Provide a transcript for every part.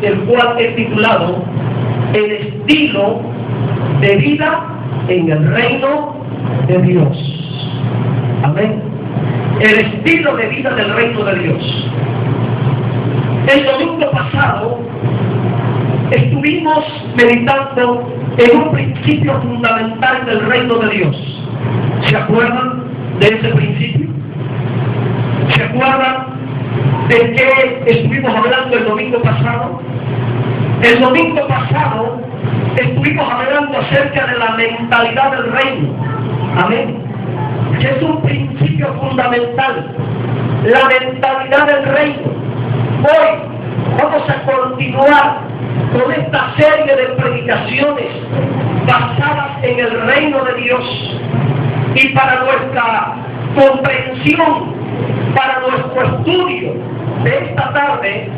el cual he titulado El estilo de vida en el reino de Dios. Amén. El estilo de vida del reino de Dios. El domingo pasado estuvimos meditando en un principio fundamental del reino de Dios. ¿Se acuerdan de ese principio? ¿Se acuerdan de qué estuvimos hablando el domingo pasado? El domingo pasado estuvimos hablando acerca de la mentalidad del reino. Amén. Que es un principio fundamental. La mentalidad del reino. Hoy vamos a continuar con esta serie de predicaciones basadas en el reino de Dios. Y para nuestra comprensión, para nuestro estudio de esta tarde,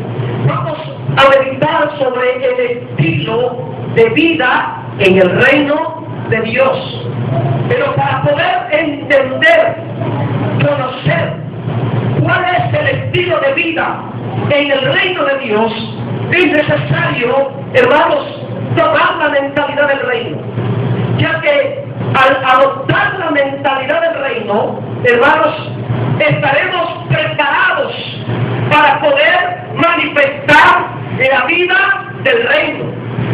vamos a meditar sobre el estilo de vida en el reino de Dios. Pero para poder entender, conocer cuál es el estilo de vida en el reino de Dios, es necesario, hermanos, tomar la mentalidad del reino. Ya que al adoptar la mentalidad del reino, hermanos, estaremos preparados para poder manifestar la vida del reino,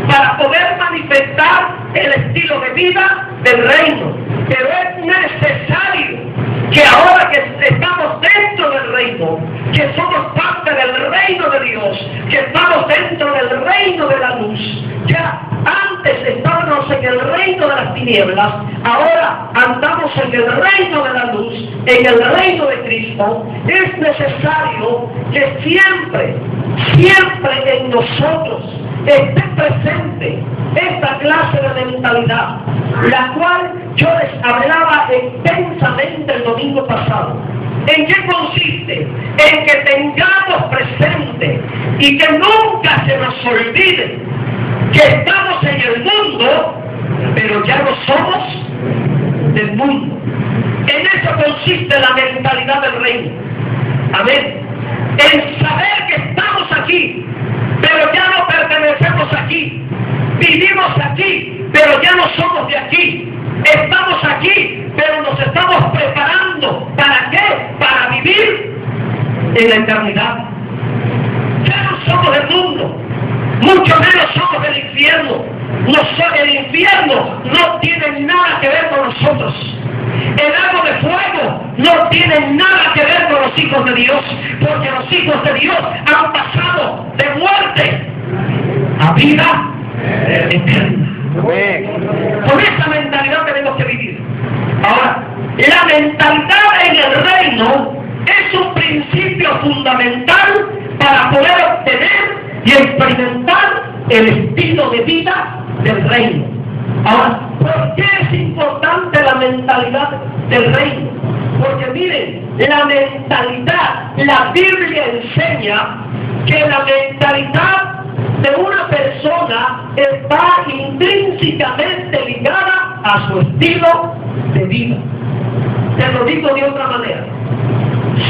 para poder manifestar el estilo de vida del reino. Pero es necesario que ahora que estamos dentro del reino, que somos parte del reino de Dios, que estamos dentro del reino de la luz, ya antes estábamos en el reino de las tinieblas, ahora andamos en el reino de la luz, en el reino de Cristo. Es necesario que siempre en nosotros esté presente esta clase de mentalidad, la cual yo les hablaba extensamente el domingo pasado. ¿En qué consiste? En que tengamos presente y que nunca se nos olvide que estamos en el mundo, pero ya no somos del mundo. En eso consiste la mentalidad del reino. Amén. En saber que estamos aquí, pero ya no pertenecemos aquí. Vivimos aquí, pero ya no somos de aquí. Estamos aquí, pero nos estamos preparando. ¿Para qué? Para vivir en la eternidad. Ya no somos del mundo, mucho menos somos del infierno. El infierno no tiene nada que ver con nosotros. El lago de fuego no tiene nada que ver con los hijos de Dios, porque los hijos de Dios han pasado de muerte a vida eterna. Con esa mentalidad tenemos que vivir. Ahora, la mentalidad en el reino es un principio fundamental para poder obtener y experimentar el estilo de vida del reino. Ahora, ¿por qué es importante la mentalidad del reino? Porque miren, la mentalidad, la Biblia enseña que la mentalidad de una persona está intrínsecamente ligada a su estilo de vida. Te lo digo de otra manera.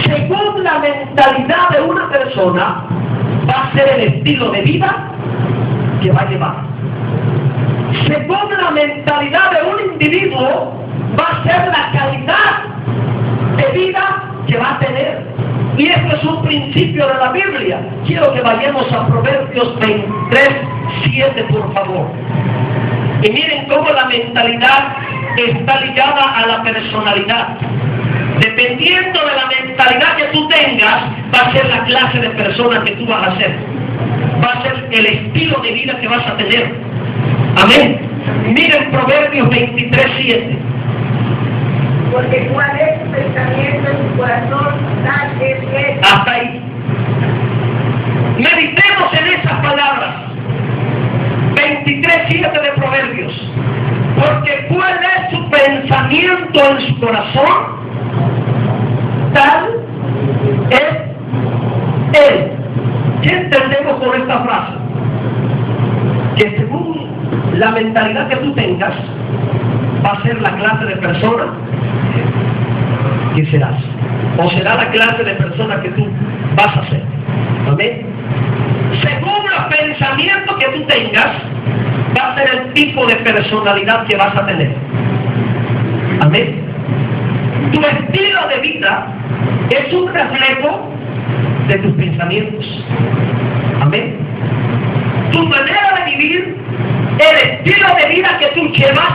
Según la mentalidad de una persona, va a ser el estilo de vida que va a llevar. Según la mentalidad de un individuo, va a ser la calidad de vida que va a tener. Y esto es un principio de la Biblia. Quiero que vayamos a Proverbios 23:7, por favor. Y miren cómo la mentalidad está ligada a la personalidad. Dependiendo de la mentalidad que tú tengas, va a ser la clase de persona que tú vas a ser. Va a ser el estilo de vida que vas a tener. Amén. Miren Proverbios 23:7. Porque cuál es su pensamiento en su corazón, tal es él. Hasta ahí. Meditemos en esas palabras. 23:7 de Proverbios. Porque cuál es su pensamiento en su corazón, tal es él. ¿Qué entendemos con esta frase? Que según la mentalidad que tú tengas, va a ser la clase de persona que serás. O será la clase de persona que tú vas a ser. ¿Amén? Según los tengas va a ser el tipo de personalidad que vas a tener. Amén. Tu estilo de vida es un reflejo de tus pensamientos. Amén. Tu manera de vivir, el estilo de vida que tú llevas,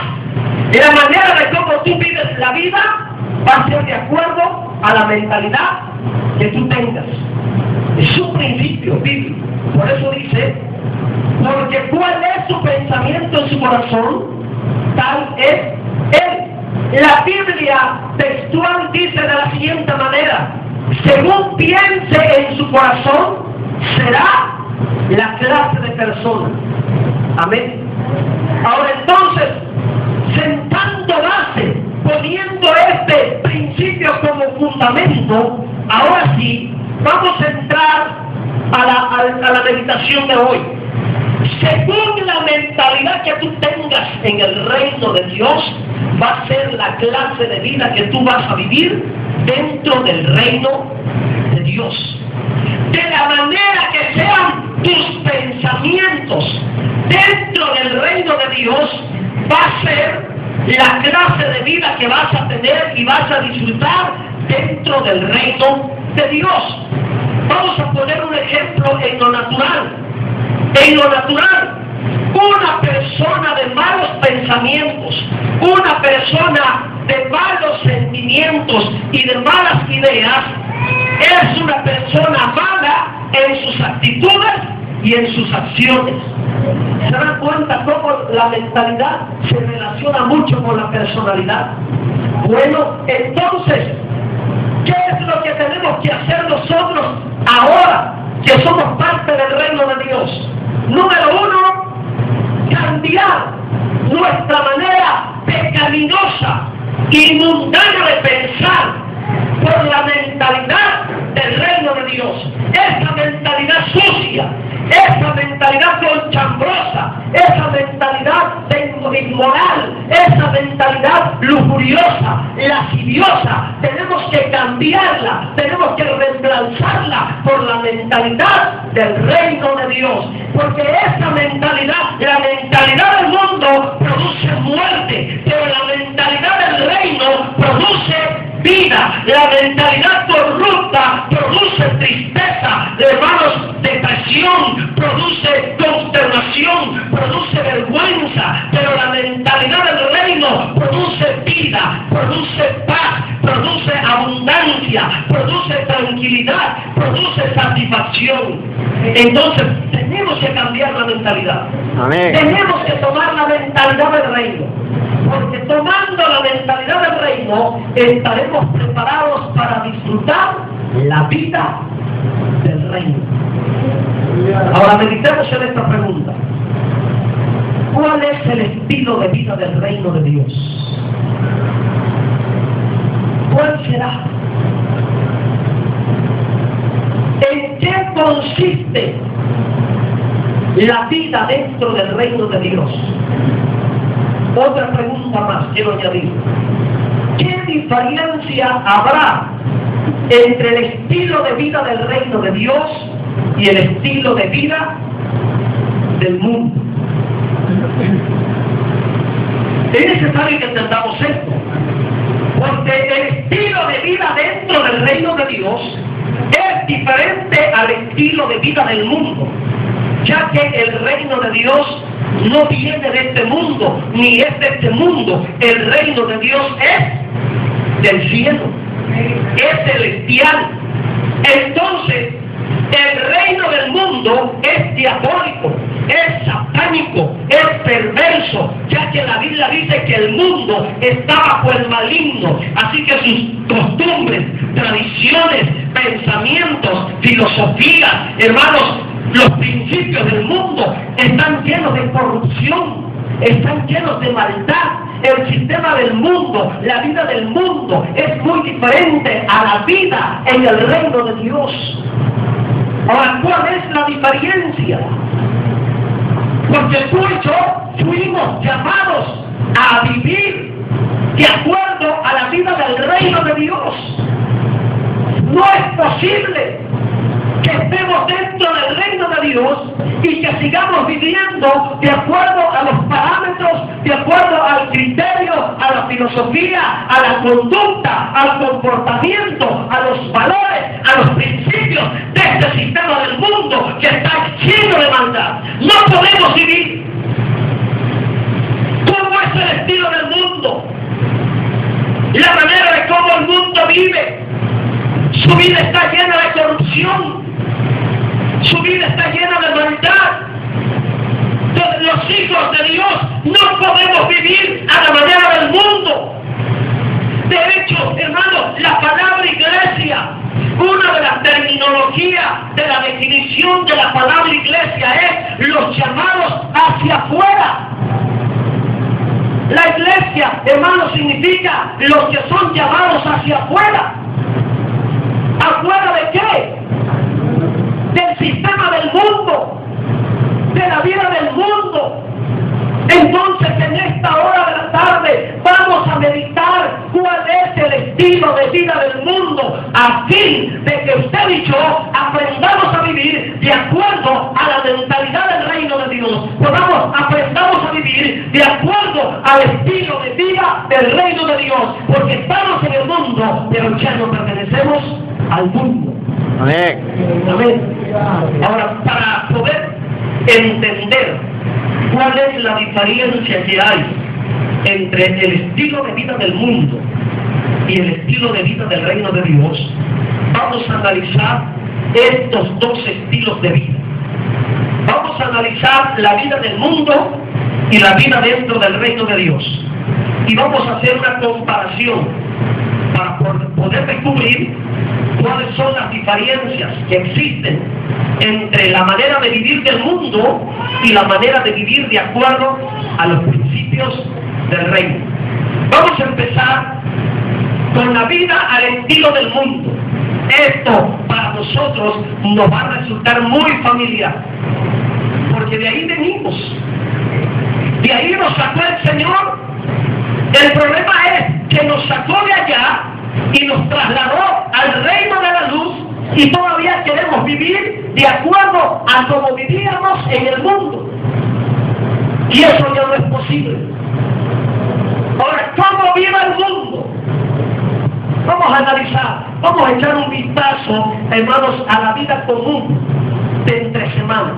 la manera de cómo tú vives la vida, va a ser de acuerdo a la mentalidad que tú tengas. Es un principio bíblico. Por eso dice, porque cuál es su pensamiento en su corazón, tal es él. La Biblia textual dice de la siguiente manera: según piense en su corazón, será la clase de persona. Amén. Ahora entonces, sentando base, poniendo este principio como fundamento, ahora sí, vamos a entrar a la meditación de hoy. Según la mentalidad que tú tengas en el reino de Dios, va a ser la clase de vida que tú vas a vivir dentro del reino de Dios. De la manera que sean tus pensamientos dentro del reino de Dios, va a ser la clase de vida que vas a tener y vas a disfrutar dentro del reino de Dios. Vamos a poner un ejemplo en lo natural. En lo natural, una persona de malos pensamientos, una persona de malos sentimientos y de malas ideas, es una persona mala en sus actitudes y en sus acciones. ¿Se dan cuenta cómo la mentalidad se relaciona mucho con la personalidad? Bueno, entonces, ¿qué es lo que tenemos que hacer nosotros ahora que somos parte del reino de Dios? Número uno, cambiar nuestra manera pecaminosa y mundana de pensar por la mentalidad del reino de Dios. Esa mentalidad sucia, esa mentalidad colchambrosa, esa mentalidad inmoral, esa mentalidad lujuriosa, lasciviosa, tenemos que cambiarla, tenemos que reemplazarla por la mentalidad del reino de Dios, porque esa mentalidad, la mentalidad del mundo produce muerte, pero la mentalidad del reino produce vida. La mentalidad corrupta produce tristeza, hermanos, depresión, produce consternación, produce vergüenza, pero la mentalidad del reino produce vida, produce paz, produce abundancia, produce tranquilidad, produce satisfacción. Entonces, tenemos que cambiar la mentalidad. Amén. Tenemos que tomar la mentalidad del reino, porque tomando la mentalidad del reino, estaremos preparados para disfrutar la vida del reino. Ahora meditemos en esta pregunta: ¿cuál es el estilo de vida del reino de Dios? ¿Cuál será? ¿En qué consiste la vida dentro del reino de Dios? Otra pregunta más quiero añadir: ¿qué diferencia habrá entre el estilo de vida del reino de Dios y el estilo de vida del mundo? Es necesario que entendamos esto, porque el estilo de vida dentro del reino de Dios es diferente al estilo de vida del mundo, ya que el reino de Dios no viene de este mundo, ni es de este mundo. El reino de Dios es del cielo, es celestial. Entonces, el reino del mundo es diabólico, es satánico, es perverso, ya que la Biblia dice que el mundo está bajo el maligno. Así que sus costumbres, tradiciones, pensamientos, filosofías, hermanos, los principios del mundo están llenos de corrupción, están llenos de maldad. El sistema del mundo, la vida del mundo es muy diferente a la vida en el reino de Dios. Ahora, ¿cuál es la diferencia? Porque tú y yo fuimos llamados a vivir de acuerdo a la vida del reino de Dios. No es posible que estemos dentro del reino de Dios y que que sigamos viviendo de acuerdo a los parámetros, de acuerdo al criterio, a la filosofía, a la conducta, al comportamiento, a los valores, a los principios de este sistema del mundo que está lleno de maldad. No podemos vivir como es el estilo del mundo, la manera de cómo el mundo vive. Su vida está llena de corrupción, su vida está llena de maldad. Los hijos de Dios no podemos vivir a la manera del mundo. De hecho, hermano, la palabra iglesia, una de las terminologías de la definición de la palabra iglesia es los llamados hacia afuera. La iglesia, hermano, significa los que son llamados hacia afuera. ¿Afuera de qué? Del sistema del mundo, de la vida del mundo. Entonces, en esta hora de la tarde vamos a meditar cuál es el estilo de vida del mundo, a fin de que usted y yo aprendamos a vivir de acuerdo a la mentalidad del reino de Dios. Aprendamos a vivir de acuerdo al estilo de vida del reino de Dios, porque estamos en el mundo, pero ya no pertenecemos al mundo. Amén. Amén. Ahora, para poder entender cuál es la diferencia que hay entre el estilo de vida del mundo y el estilo de vida del reino de Dios, vamos a analizar estos dos estilos de vida. Vamos a analizar la vida del mundo y la vida dentro del reino de Dios. Y vamos a hacer una comparación para poder descubrir cuáles son las diferencias que existen entre la manera de vivir del mundo y la manera de vivir de acuerdo a los principios del reino. Vamos a empezar con la vida al estilo del mundo. Esto para nosotros nos va a resultar muy familiar, porque de ahí venimos, de ahí nos sacó el Señor. El problema es que nos sacó de allá y nos trasladó al reino de la luz, y todavía queremos vivir de acuerdo a como vivíamos en el mundo, y eso ya no es posible. Ahora, ¿cómo vive el mundo? Vamos a analizar, vamos a echar un vistazo, hermanos, a la vida común de entre semana.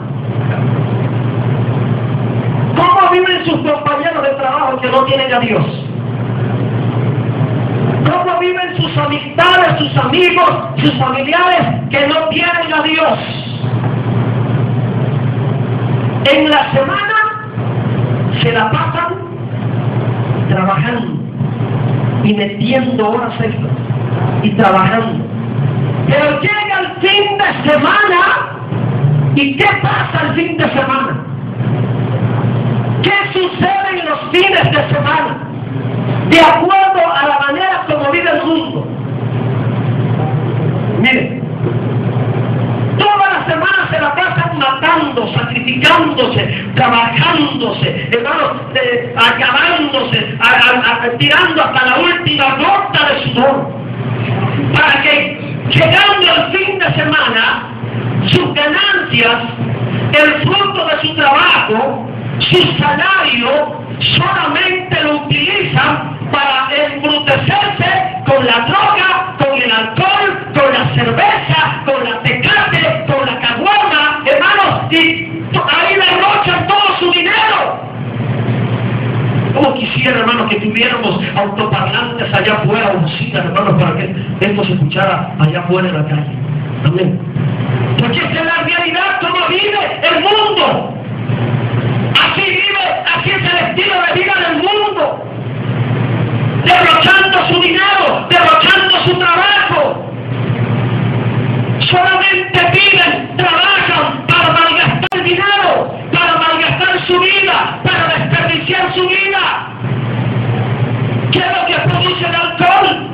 ¿Cómo viven sus compañeros de trabajo que no tienen a Dios? ¿Cómo viven sus amistades, sus amigos, sus familiares que no tienen a Dios? En la semana se la pasan trabajando y metiendo horas extras y trabajando. Pero llega el fin de semana, ¿y qué pasa el fin de semana? ¿Qué sucede en los fines de semana? De acuerdo a la manera como vive el mundo. Miren, toda la semana se la pasan matando, sacrificándose, trabajándose, hermanos, acabándose, tirando hasta la última gota de sudor, para que llegando el fin de semana, sus ganancias, el fruto de su trabajo, su salario, solamente lo utilizan para embrutecerse con la droga, con el alcohol, con la cerveza, con la tecate, con la caguama, hermanos, y ahí derrochan todo su dinero. Como quisiera, hermanos, que tuviéramos autoparlantes allá afuera, bocinas, hermanos, para que esto se escuchara allá afuera en la calle. Amén. Porque esa es la realidad como vive el mundo. Así vive, así es el estilo de vida del mundo. Derrochando su dinero, derrochando su trabajo. Solamente viven, trabajan para malgastar dinero, para malgastar su vida, para desperdiciar su vida. ¿Qué es lo que produce el alcohol?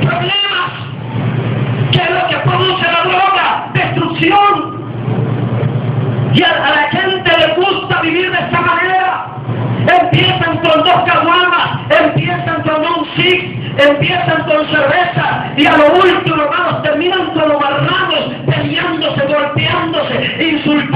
Problemas. ¿Qué es lo que produce la droga? Destrucción. Y a la gente le gusta vivir de esta manera. Empiezan con 2 caguamas, empiezan con un six, empiezan con cerveza, y a lo último, hermanos, terminan como marranos, peleándose, golpeándose, insultando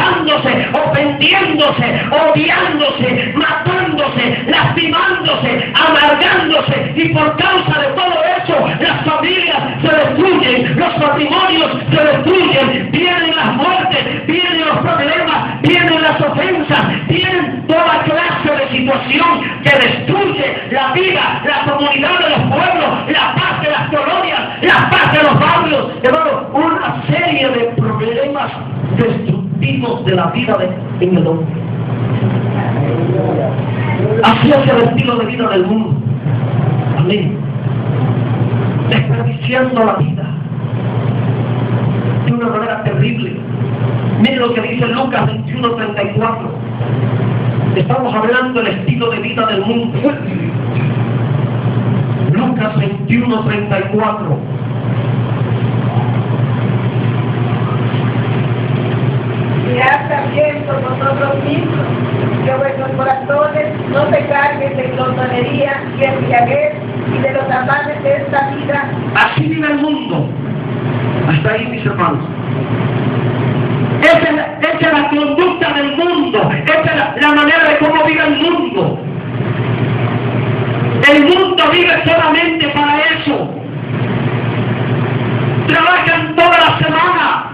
vendiéndose, odiándose, matándose, lastimándose, amargándose, y por causa de todo eso las familias se destruyen, los matrimonios se destruyen, vienen las muertes, vienen los problemas, vienen las ofensas, vienen toda clase de situación que destruye la vida, la comunidad de los pueblos, la paz de las colonias, la paz de los barrios, hermano, una serie de problemas destructivos de la vida en el hombre. Así es el estilo de vida del mundo. Amén. Desperdiciando la vida de una manera terrible. Miren lo que dice Lucas 21:34. Estamos hablando del estilo de vida del mundo. Lucas 21:34. Mirad también por vosotros mismos, que vuestros corazones no se carguen de glotonería y embriaguez y de los afanes de esta vida. Así vive el mundo. Hasta ahí, mis hermanos. Esa es la conducta del mundo. Esa es la manera de cómo vive el mundo. El mundo vive solamente para eso. Trabajan toda la semana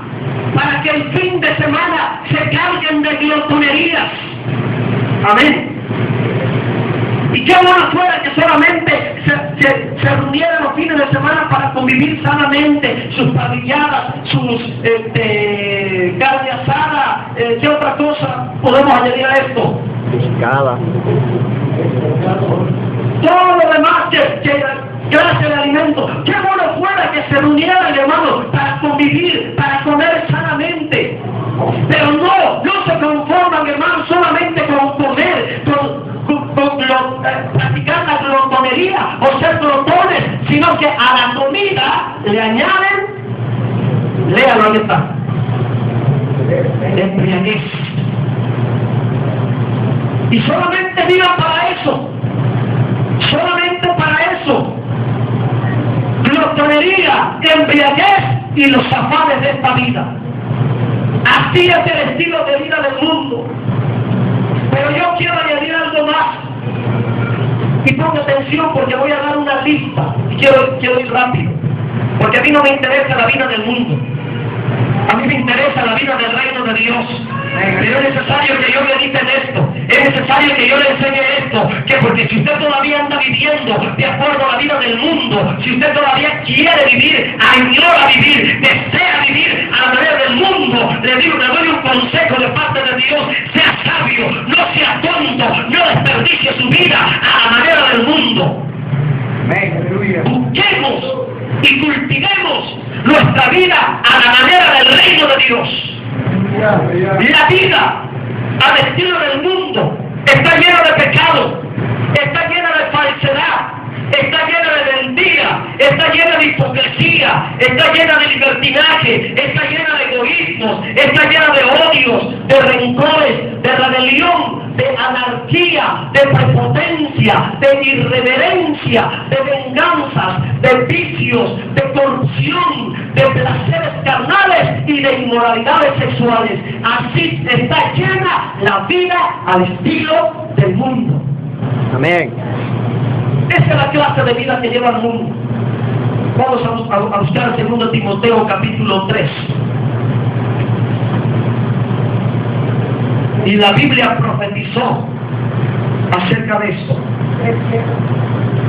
para que el fin de semana se carguen de glotonerías. Amén. Y qué bueno fuera que solamente se reunieran los fines de semana para convivir sanamente, sus parrilladas, sus carne asada, ¿qué otra cosa podemos añadir a esto? Pescada. Todo lo demás clase de alimento. Qué bueno fuera que se reunieran, hermanos, para convivir, para comer sanamente. Pero no se conforman, hermanos, solamente con comer, practicar la glotonería o ser glotones, sino que a la comida le añaden, léalo, ahí está, embriaguez. Y solamente vivan para eso, solamente para eso. Glotonería, embriaguez y los afanes de esta vida. Así es el estilo de vida del mundo. Pero yo quiero añadir algo más. Y ponga atención porque voy a dar una lista. Y quiero ir rápido. Porque a mí no me interesa la vida del mundo. A mí me interesa la vida del reino de Dios. Pero es necesario que yo le edite esto. Es necesario que yo le enseñe esto. Que porque si usted todavía anda viviendo de acuerdo a la vida del mundo, si usted todavía quiere vivir, añora vivir, desea vivir a la manera del mundo, le doy un consejo de parte de Dios. Sea sabio, no sea tonto, no desperdicie su vida a la manera del mundo. Busquemos y cultivemos nuestra vida a la manera del reino de Dios. La vida al estilo del mundo está llena de pecado, está llena de falsedad, está llena de mentira, está llena de hipocresía, está llena de libertinaje, está llena de egoísmos, está llena de odios, de rencores, de rebelión, de anarquía, de prepotencia, de irreverencia, de venganzas, de vicios, de corrupción, de placeres carnales y de inmoralidades sexuales. Así está llena la vida al estilo del mundo. Amén. Esa es la clase de vida que lleva el mundo. Vamos a buscar el 2 Timoteo capítulo 3. Y la Biblia profetizó acerca de esto.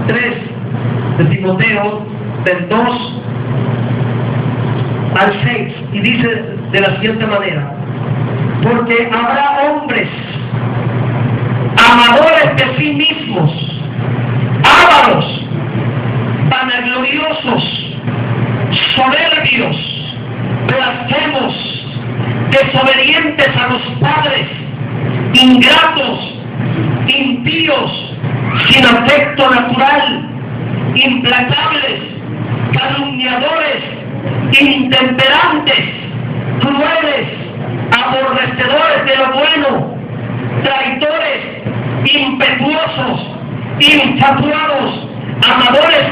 3 de Timoteo, del 2 al 6. Y dice de la siguiente manera: porque habrá hombres amadores de sí mismos, ávaros, vanagloriosos, soberbios, blasfemos, desobedientes a los padres, ingratos, impíos, sin afecto natural, implacables, calumniadores, intemperantes, crueles, aborrecedores de lo bueno, traidores, impetuosos, infatuados, amadores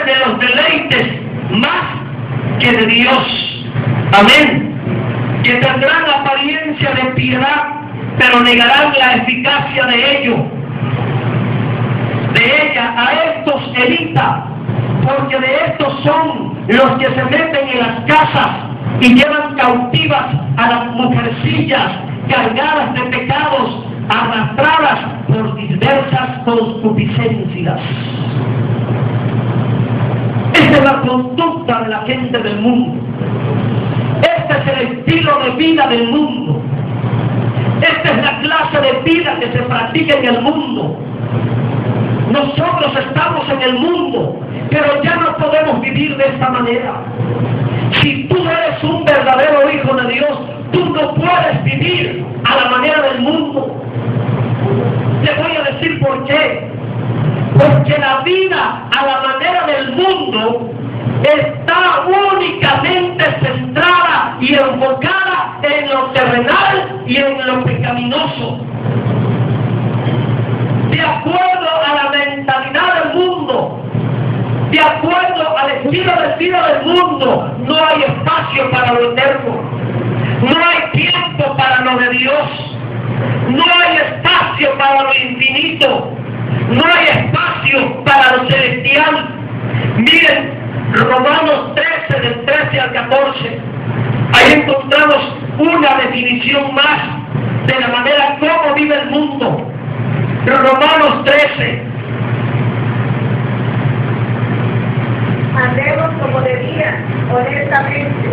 de los deleites más que de Dios. Amén. Que tendrán apariencia de piedad, pero negarán la eficacia de ello. De ella a estos evita, porque de estos son los que se meten en las casas y llevan cautivas a las mujercillas cargadas de pecados, arrastradas por diversas concupiscencias. Esta es la conducta de la gente del mundo. Este es el estilo de vida del mundo. Esta es la clase de vida que se practica en el mundo. Nosotros estamos en el mundo, pero ya no podemos vivir de esta manera. Si tú eres un verdadero hijo de Dios, tú no puedes vivir a la manera del mundo. Te voy a decir por qué. Porque la vida a la manera del mundo está únicamente centrada y enfocada en lo terrenal y en lo pecaminoso. De acuerdo a la mentalidad del mundo, de acuerdo al estilo de vida del mundo, no hay espacio para lo eterno, no hay tiempo para lo de Dios, no hay espacio para lo infinito, no hay espacio para lo celestial. Miren, Romanos 13, del 13 al 14, ahí encontramos una definición más de la manera como vive el mundo. Romanos 13. Andemos como debían, honestamente,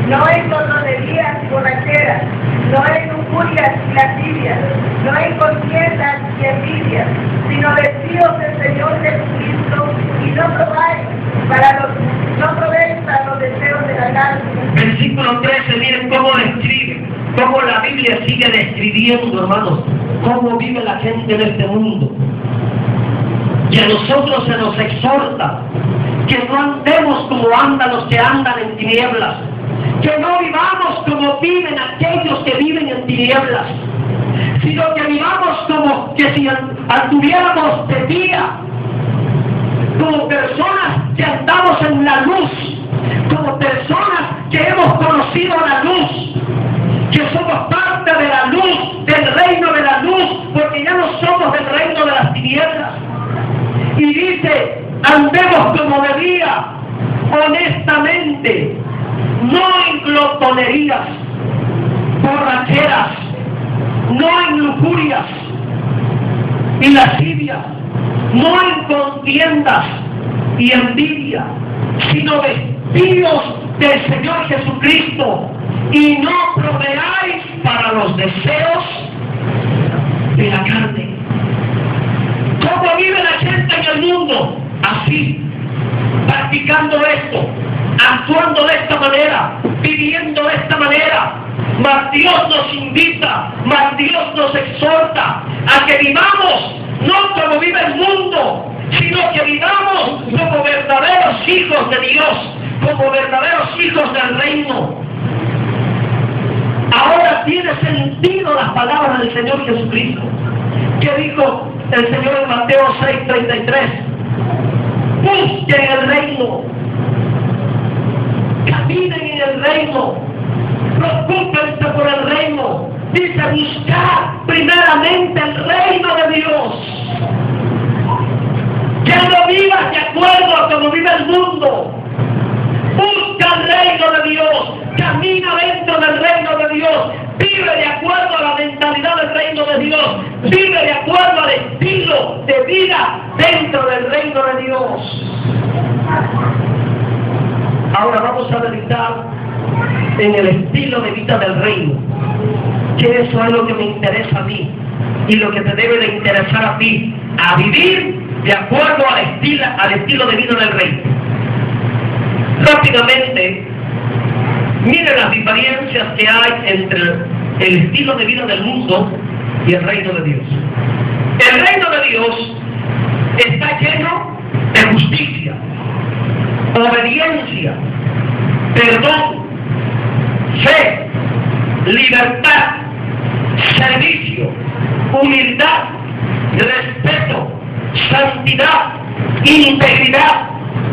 no en glotonerías y borracheras, no en lujurias y lascivias, no en contiendas y envidias, sino vestidos del Señor Jesucristo y no probéis para los deseos de la carne. Versículo 13, miren cómo describe, cómo la Biblia sigue describiendo, hermanos, cómo vive la gente en este mundo. Y a nosotros se nos exhorta que no andemos como andan los que andan en tinieblas, que no vivamos como viven aquellos que viven en tinieblas, sino que vivamos como que si anduviéramos de día, como personas que andamos en la luz, como personas que hemos conocido la luz, que somos parte de la luz, del reino de la luz, porque ya no somos del reino de las tinieblas. Y dice, andemos como debía, honestamente, no en glotonerías, borracheras, no en lujurias y lascivias, no en contiendas y envidia, sino vestidos del Señor Jesucristo, y no proveáis para los deseos de la carne. ¿Cómo vive la gente en el mundo? Así, practicando esto, actuando de esta manera, viviendo de esta manera. Mas Dios nos invita, mas Dios nos exhorta a que vivamos no como vive el mundo, sino que vivamos como verdaderos hijos de Dios, como verdaderos hijos del reino. Ahora tiene sentido las palabras del Señor Jesucristo. ¿Qué dijo el Señor en Mateo 6:33? Busquen el reino, caminen en el reino, preocúpense por el reino. Dice, buscar primeramente el reino de Dios. Ya no vivas de acuerdo a cómo vive el mundo. Busca el reino de Dios, camina dentro del reino de Dios, vive de acuerdo a la mentalidad del reino de Dios, vive de acuerdo al estilo de vida dentro del reino de Dios. Ahora vamos a meditar en el estilo de vida del reino, que eso es lo que me interesa a mí y lo que te debe de interesar a ti, a vivir de acuerdo al estilo de vida del reino. Rápidamente, miren las diferencias que hay entre el estilo de vida del mundo y el reino de Dios. El reino de Dios está lleno de justicia, obediencia, perdón, fe, libertad, servicio, humildad, respeto, santidad, integridad,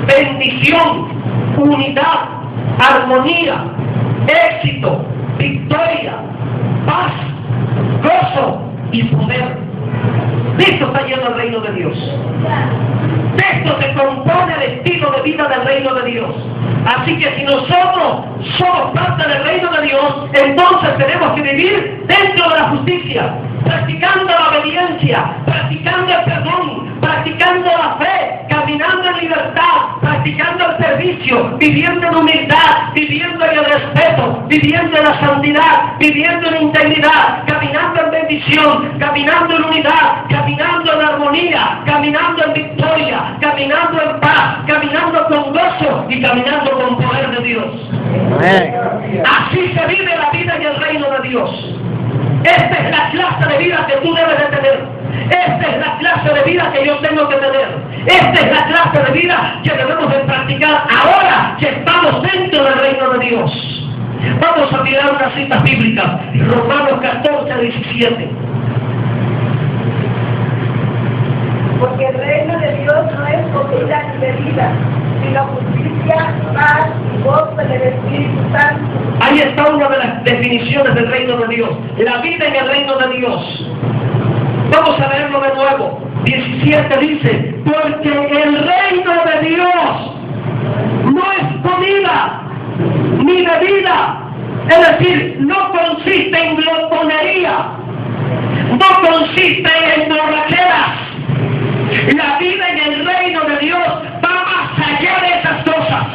bendición, unidad, armonía, éxito, victoria, paz, gozo y poder. De esto está lleno el reino de Dios. De esto se compone el estilo de vida del reino de Dios. Así que si nosotros somos parte del reino de Dios, entonces tenemos que vivir dentro de la justicia, practicando la obediencia, practicando el perdón, practicando la fe, caminando en libertad, practicando el servicio, viviendo en humildad, viviendo en el respeto, viviendo en la santidad, viviendo en integridad, caminando en bendición, caminando en unidad, caminando en armonía, caminando en victoria, caminando en paz, caminando con gozo y caminando con poder de Dios. Amén. Así se vive la vida en el reino de Dios. Esta es la clase de vida que tú debes de tener. Esta es la clase de vida que yo tengo que tener. Esta es la clase de vida que debemos de practicar ahora que estamos dentro del reino de Dios. Vamos a mirar unas citas bíblicas. Romanos 14, 17. Porque el reino de Dios no es comida ni bebida, sino justicia, paz y gozo en el Espíritu Santo. Ahí está una de las definiciones del reino de Dios. La vida en el reino de Dios. Vamos a leerlo de nuevo. 17 dice, porque el reino de Dios no es comida ni bebida. Es decir, no consiste en glotonería, no consiste en borracheras. La vida en el reino de Dios va más allá de esas cosas.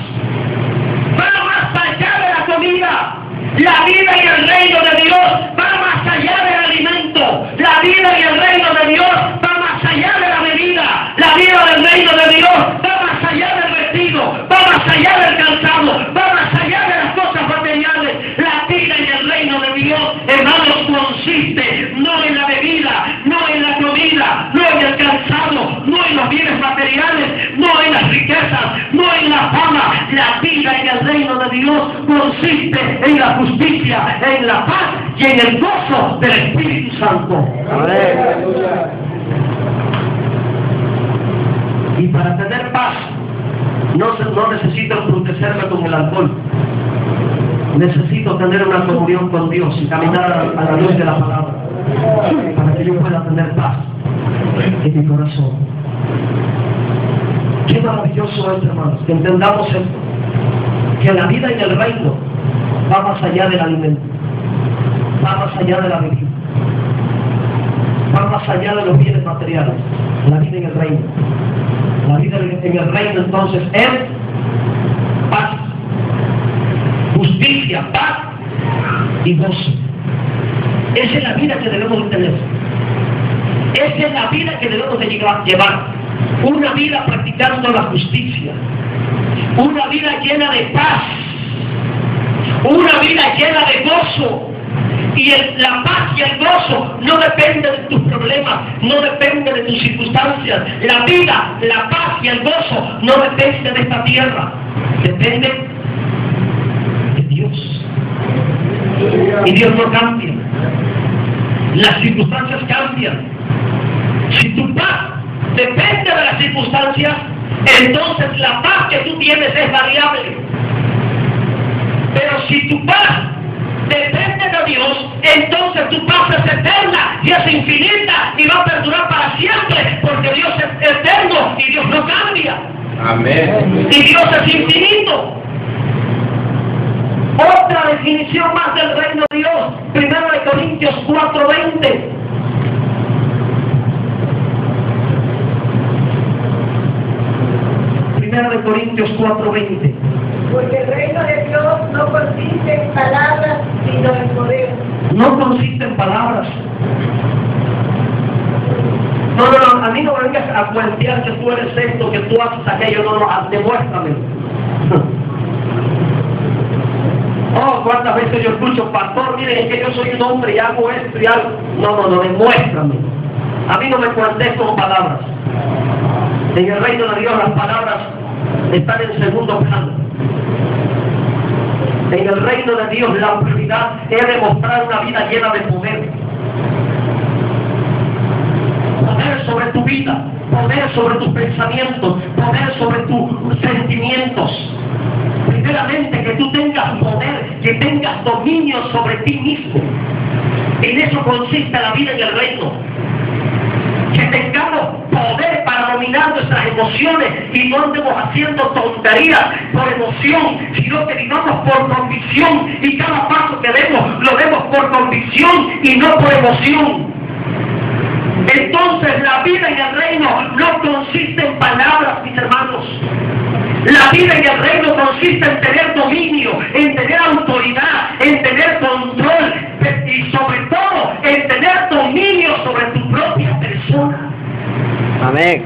Va más allá de la comida. La vida en el reino de Dios va más allá del alimento. La vida en el reino de Dios va más allá de la bebida. La vida del reino de Dios va más allá del vestido, va más allá del calzado, va más allá de las cosas materiales. La vida en el reino de Dios, hermanos, consiste no en la bebida, no en la comida, no en el calzado, no en los bienes materiales, no en las riquezas, no en la fama. La vida en el reino de Dios consiste en la justicia, en la paz y en el gozo del Espíritu Santo. Amén. Y para tener paz, no necesito embrutecerme con el alcohol. Necesito tener una comunión con Dios y caminar a la luz de la palabra, para que yo pueda tener paz en mi corazón. Qué maravilloso es, hermanos, que entendamos esto, que la vida en el reino va más allá del alimento, va más allá de la bebida, va más allá de los bienes materiales. La vida en el reino, la vida en el reino entonces es paz, justicia, paz y gozo. Esa es la vida que debemos de tener. Esa es la vida que debemos de llevar. Una vida practicando la justicia. Una vida llena de paz. Una vida llena de gozo. Y la paz y el gozo no dependen de tus problemas, no depende de tus circunstancias. La vida, la paz y el gozo no depende de esta tierra. Depende de Dios. Y Dios no cambia. Las circunstancias cambian. Si tu paz depende de las circunstancias, entonces la paz que tú tienes es variable. Pero si tu paz depende de Dios, entonces tu paz es eterna y es infinita y va a perdurar para siempre, porque Dios es eterno y Dios no cambia. Amén. Y Dios es infinito. Otra definición más del reino de Dios, 1 Corintios 4:20. De Corintios 4:20. Porque el reino de Dios no consiste en palabras, sino en poder. No consiste en palabras. No, a mí no me vengas a cuentear que tú eres esto, que tú haces aquello, no, demuéstrame. Oh, cuántas veces yo escucho, pastor, miren, es que yo soy un hombre y hago esto y algo. No, demuéstrame. A mí no me cuentes con palabras. En el reino de Dios las palabras están en segundo plano. En el reino de Dios la prioridad es demostrar una vida llena de poder. Poder sobre tu vida, poder sobre tus pensamientos, poder sobre tus sentimientos. Primeramente que tú tengas poder, que tengas dominio sobre ti mismo. En eso consiste la vida en el reino. Que tengamos poder para dominar nuestras emociones y no andemos haciendo tonterías por emoción, sino que vivamos por convicción y cada paso que demos lo demos por convicción y no por emoción. Entonces la vida en el reino no consiste en palabras, mis hermanos. La vida en el reino consiste en tener dominio, en tener autoridad, en tener control y sobre todo en tener dominio sobre tu propia persona. Amén.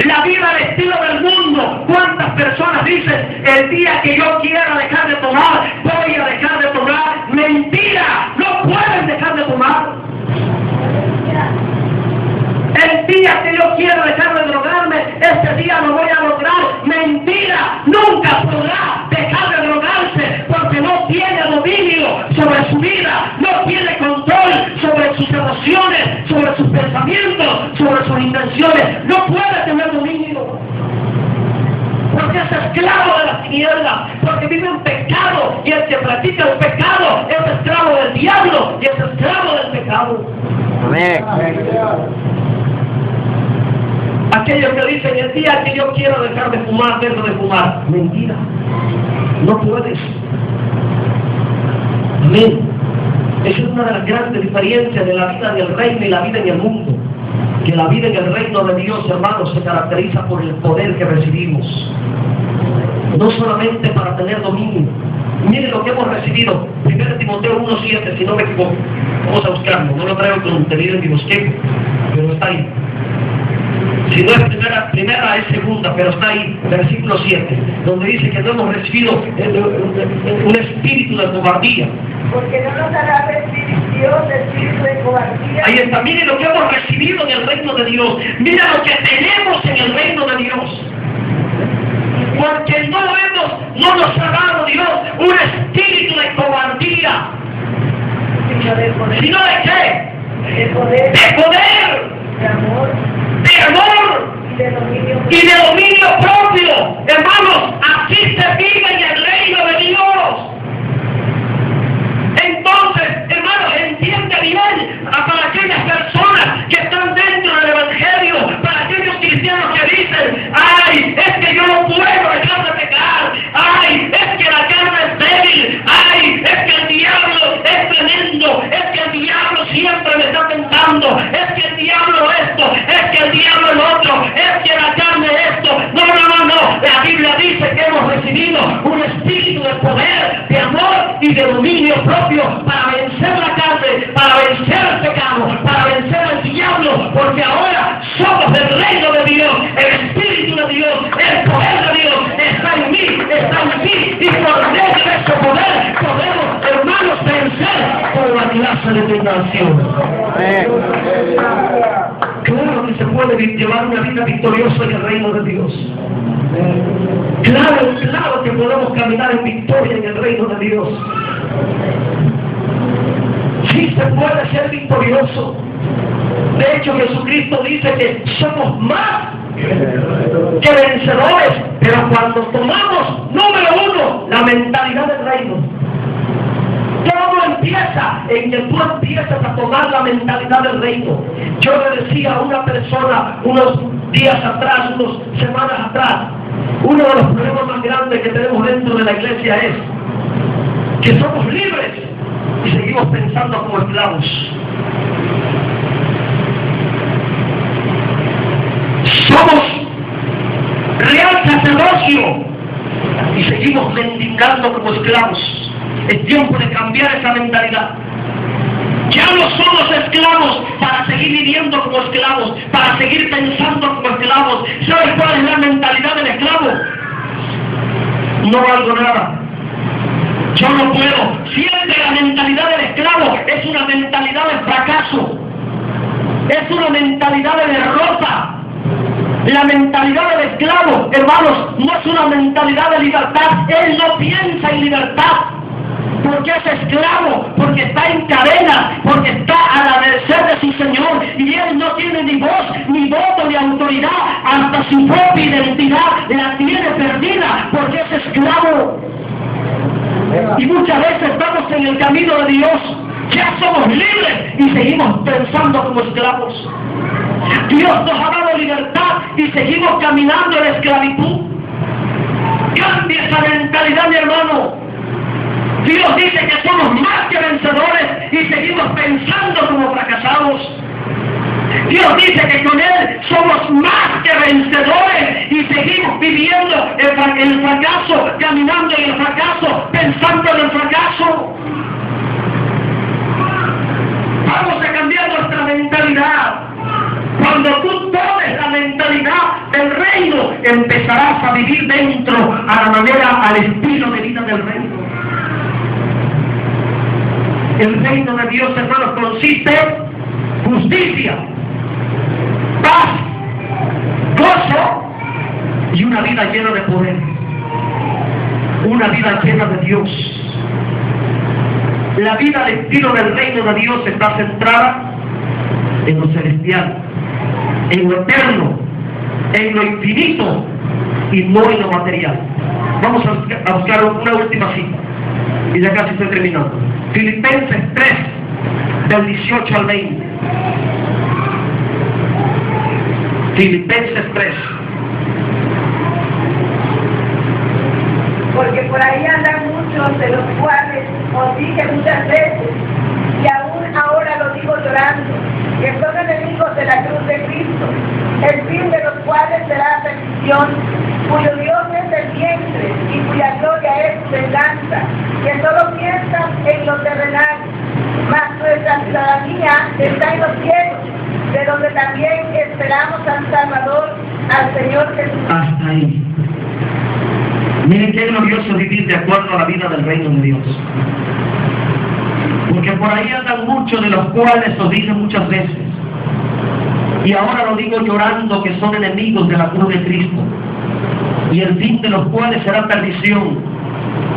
La vida al estilo del mundo. ¿Cuántas personas dicen, el día que yo quiera dejar de tomar, voy a dejar de tomar? Mentira, no pueden dejar de tomar. El día que yo quiera dejar de drogarme, ese día lo voy a lograr. Mentira, nunca podrá dejar de drogarse porque no tiene dominio sobre su vida, no tiene control sobre sus emociones, sobre sus pensamientos, sobre sus intenciones. No puede tener dominio. Porque es esclavo de las tinieblas, porque vive en pecado, y el que practica el pecado es esclavo del diablo y es esclavo del pecado. Amén. Aquellos que dicen, el día que yo quiero dejar de fumar, dejo de fumar. Mentira, no puedes. Amén. Esa es una de las grandes diferencias de la vida del reino y la vida en el mundo. Que la vida en el reino de Dios, hermanos, se caracteriza por el poder que recibimos. No solamente para tener dominio. Miren lo que hemos recibido. 1 Timoteo 1:7, si no me equivoco. Vamos a buscarlo. No lo traigo contenido en mi bosquejo, pero está ahí. Si no es primera es segunda, pero está ahí, versículo 7, donde dice que no hemos recibido un espíritu de cobardía. Porque no nos hará recibir Dios espíritu de cobardía. Ahí está, miren lo que hemos recibido en el reino de Dios. Mira lo que tenemos en el reino de Dios. Porque no nos ha dado Dios un espíritu de cobardía. ¿Sino de qué? De poder. De poder. De amor. De amor. Y de dominio propio. Hermanos, así se vive en el reino de Dios. Entonces, hermanos, entiende bien para aquellas personas que están dentro del Evangelio, para aquellos cristianos que dicen, ay, es que yo no puedo dejar de pecar, ay, es que la carne es débil, ay, es que el diablo es tremendo, es que el diablo siempre me está tentando, es que el diablo esto, es que el diablo el otro, es que la carne esto. No, la Biblia dice que hemos recibido un espíritu de poder, de amor y de dominio propio para vencer la carne, para vencer el pecado, para vencer al diablo, porque ahora somos del reino de Dios, el espíritu de Dios, el poder de Dios está en mí, está en ti, y por medio de ese poder podemos, hermanos, vencer toda clase de tentación. Claro que se puede llevar una vida victoriosa en el reino de Dios. Claro que podemos caminar en victoria en el reino de Dios. Sí se puede ser victorioso. De hecho, Jesucristo dice que somos más que vencedores, pero cuando tomamos, número uno, la mentalidad del reino. Todo empieza en que tú empiezas a tomar la mentalidad del reino. Yo le decía a una persona unos días atrás, unas semanas atrás, uno de los problemas más grandes que tenemos dentro de la iglesia es que somos libres y seguimos pensando como esclavos. Somos real sacerdocio y seguimos mendigando como esclavos. Es tiempo de cambiar esa mentalidad. Ya no somos esclavos para seguir viviendo como esclavos, para seguir pensando como esclavos. ¿Sabes cuál es la mentalidad del esclavo? No valgo nada. Yo no puedo. Siempre la mentalidad del esclavo es una mentalidad de fracaso. Es una mentalidad de derrota. La mentalidad del esclavo, hermanos, no es una mentalidad de libertad. Él no piensa en libertad. Porque es esclavo, porque está en cadena, porque está a la merced de su Señor, y él no tiene ni voz, ni voto, ni autoridad, hasta su propia identidad la tiene perdida, porque es esclavo. Y muchas veces estamos en el camino de Dios, Ya somos libres y seguimos pensando como esclavos. Dios nos ha dado libertad y seguimos caminando en la esclavitud. Cambia esa mentalidad, mi hermano. Dios dice que somos más que vencedores y seguimos pensando como fracasados. Dios dice que con Él somos más que vencedores y seguimos viviendo el fracaso, caminando en el fracaso, pensando en el fracaso. Vamos a cambiar nuestra mentalidad. Cuando tú tomes la mentalidad del reino, empezarás a vivir dentro a la manera, al estilo de vida del reino. El reino de Dios, hermanos, consiste en justicia, paz, gozo y una vida llena de poder. Una vida llena de Dios. La vida al estilo del reino de Dios está centrada en lo celestial, en lo eterno, en lo infinito y no en lo material. Vamos a buscar una última cita y ya casi estoy terminando. Filipenses 3, del 18 al 20. Filipenses 3. Porque por ahí andan muchos de los cuales os dije muchas veces, y aún ahora lo digo llorando, que son enemigos de la cruz de Cristo, el fin de los cuales será perdición, cuyo Dios es el vientre y cuya gloria es su venganza, que solo piensan en lo terrenal, mas nuestra ciudadanía está en los cielos, de donde también esperamos al Salvador, al Señor Jesús. Hasta ahí. Miren qué glorioso vivir de acuerdo a la vida del reino de Dios. Porque por ahí andan muchos de los cuales os dije muchas veces, y ahora lo digo llorando, que son enemigos de la cruz de Cristo, y el fin de los cuales será perdición,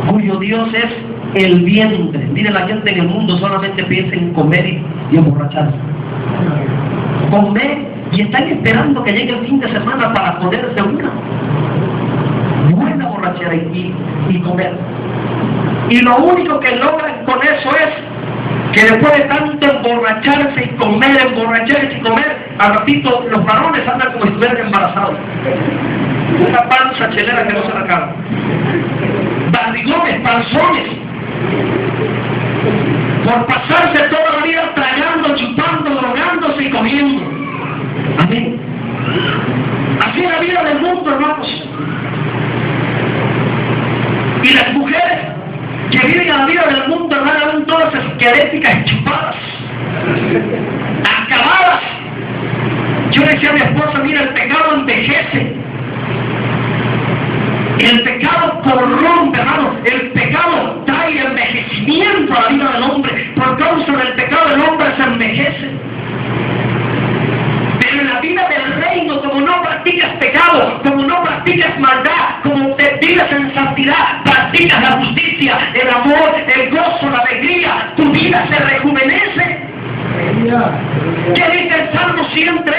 cuyo Dios es el vientre. Miren, la gente en el mundo solamente piensa en comer y emborracharse. Comer, y están esperando que llegue el fin de semana para ponerse una buena borrachera y comer. Y lo único que logran con eso es que después de tanto emborracharse y comer, emborracharse y comer, al ratito los varones andan como si estuvieran embarazados. Una panza chelera que no se la acaba. Barrigones, panzones. Por pasarse toda la vida tragando, chupando, drogándose y comiendo. Amén. Así es la vida del mundo, hermanos. Y las mujeres que viven a la vida del mundo, hermanos, ven todas esqueléticas y chupadas, acabadas. Yo le decía a mi esposa, mira, el pecado envejece. El pecado corrompe, hermano. El pecado trae envejecimiento a la vida del hombre. Por causa del pecado el hombre se envejece. Pero en la vida del reino, como no practicas pecado, como no practicas maldad, como te vives en santidad, practicas la justicia, el amor, el gozo, la alegría, tu vida se rejuvenece. ¿Qué dice el Salmo 103?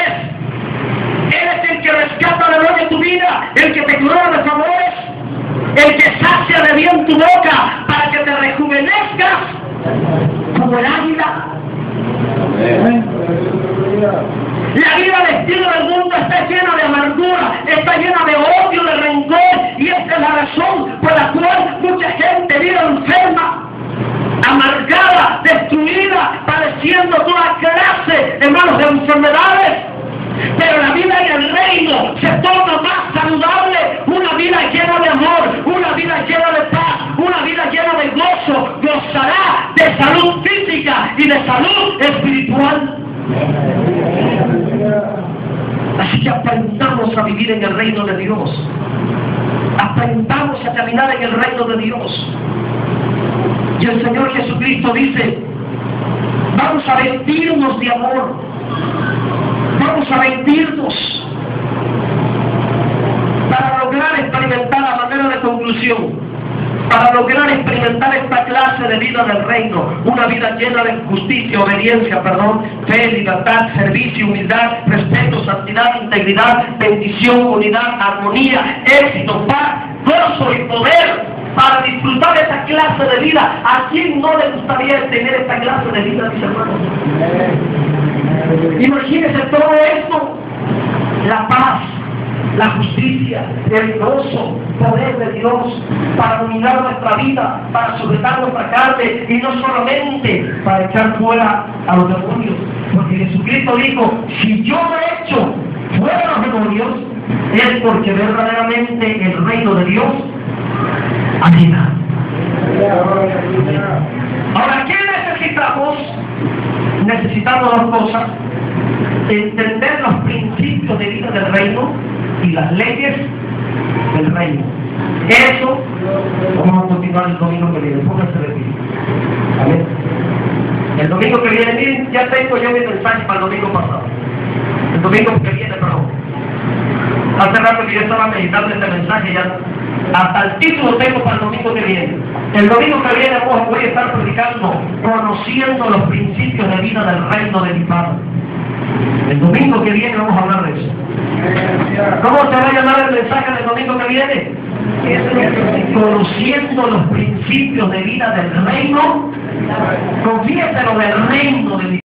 Él es el que rescata de nuevo tu vida, el que te corona de favores, el que sacia de bien tu boca para que te rejuvenezcas como el águila. La vida al estilo del mundo está llena de amargura, está llena de odio, de rencor, y esta es la razón por la cual mucha gente vive enferma, amargada, destruida, padeciendo toda clase, hermanos, de enfermedades. Pero la vida en el reino se torna más saludable, una vida llena de amor, una vida llena de paz, una vida llena de gozo, gozará de salud física y de salud espiritual. Así que aprendamos a vivir en el reino de Dios, aprendamos a caminar en el reino de Dios. Y el Señor Jesucristo dice, vamos a vestirnos de amor, vamos a vestirnos para lograr experimentar, a manera de conclusión, para lograr experimentar esta clase de vida del reino, una vida llena de justicia, obediencia, fe, libertad, servicio, humildad, respeto, santidad, integridad, bendición, unidad, armonía, éxito, paz, gozo y poder. para disfrutar esa clase de vida. ¿A quién no le gustaría tener esta clase de vida, mis hermanos? Imagínense todo esto, la paz, la justicia, el gozo, poder de Dios para dominar nuestra vida, para sujetar nuestra carne y no solamente para echar fuera a los demonios. Porque Jesucristo dijo, si yo he hecho fuera los demonios, es porque verdaderamente el reino de Dios habita. Ahora, ¿qué necesitamos? Necesitamos dos cosas: entender los principios de vida del reino y las leyes del reino. Eso vamos a continuar el domingo que viene. Pónganse de pie. Amén. El domingo que viene, miren, ya tengo yo mi mensaje para el domingo pasado. El domingo que viene, perdón. Hace rato que yo estaba meditando este mensaje, ya hasta el título tengo para el domingo que viene. El domingo que viene voy a estar predicando, conociendo los principios de vida del reino de mi Padre. El domingo que viene vamos a hablar de eso. ¿Cómo se va a llamar el mensaje del domingo que viene? Conociendo los principios de vida del reino. Confíese lo del reino de mi